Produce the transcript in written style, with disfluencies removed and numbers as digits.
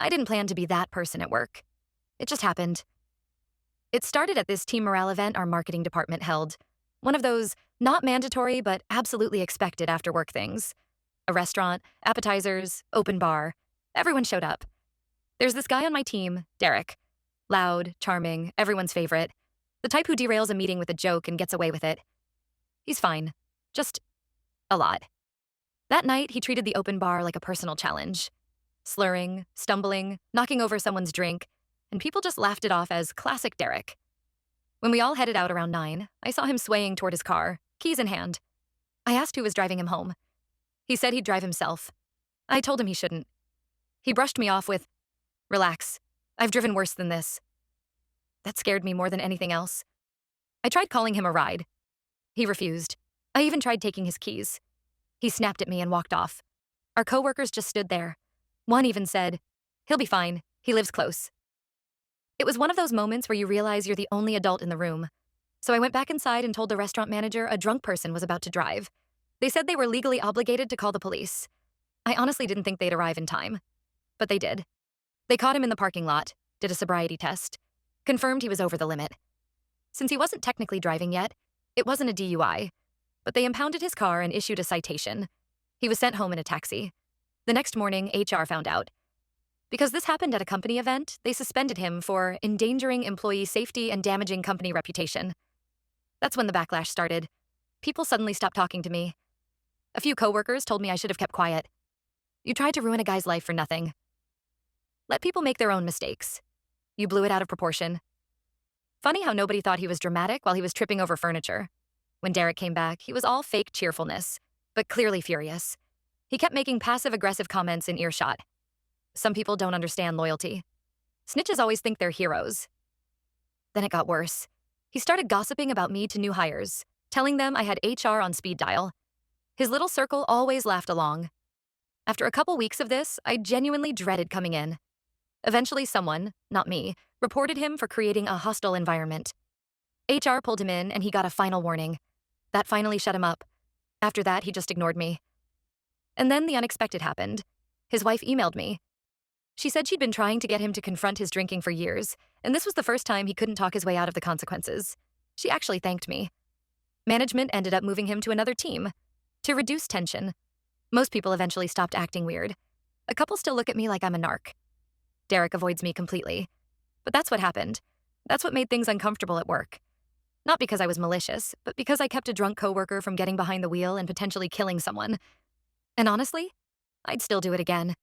I didn't plan to be that person at work. It just happened. It started at this team morale event our marketing department held. One of those not mandatory but absolutely expected after work things. A restaurant, appetizers, open bar. Everyone showed up. There's this guy on my team, Derek. Loud, charming, everyone's favorite. The type who derails a meeting with a joke and gets away with it. He's fine. Just a lot. That night, he treated the open bar like a personal challenge. Slurring, stumbling, knocking over someone's drink, and people just laughed it off as classic Derek. When we all headed out around 9, I saw him swaying toward his car, keys in hand. I asked who was driving him home. He said he'd drive himself. I told him he shouldn't. He brushed me off with, "Relax. I've driven worse than this." That scared me more than anything else. I tried calling him a ride. He refused. I even tried taking his keys. He snapped at me and walked off. Our coworkers just stood there. One even said, "He'll be fine. He lives close." It was one of those moments where you realize you're the only adult in the room. So I went back inside and told the restaurant manager a drunk person was about to drive. They said they were legally obligated to call the police. I honestly didn't think they'd arrive in time. But they did. They caught him in the parking lot, did a sobriety test, confirmed he was over the limit. Since he wasn't technically driving yet, it wasn't a DUI, but they impounded his car and issued a citation. He was sent home in a taxi. The next morning, HR found out. Because this happened at a company event, they suspended him for endangering employee safety and damaging company reputation. That's when the backlash started. People suddenly stopped talking to me. A few coworkers told me I should have kept quiet. You tried to ruin a guy's life for nothing. Let people make their own mistakes. You blew it out of proportion. Funny how nobody thought he was dramatic while he was tripping over furniture. When Derek came back, he was all fake cheerfulness, but clearly furious. He kept making passive-aggressive comments in earshot. Some people don't understand loyalty. Snitches always think they're heroes. Then it got worse. He started gossiping about me to new hires, telling them I had HR on speed dial. His little circle always laughed along. After a couple weeks of this, I genuinely dreaded coming in. Eventually someone, not me, reported him for creating a hostile environment. HR pulled him in and he got a final warning. That finally shut him up. After that, he just ignored me. And then the unexpected happened. His wife emailed me. She said she'd been trying to get him to confront his drinking for years, and this was the first time he couldn't talk his way out of the consequences. She actually thanked me. Management ended up moving him to another team to reduce tension. Most people eventually stopped acting weird. A couple still look at me like I'm a narc. Derek avoids me completely. But that's what happened. That's what made things uncomfortable at work. Not because I was malicious, but because I kept a drunk coworker from getting behind the wheel and potentially killing someone. And honestly, I'd still do it again.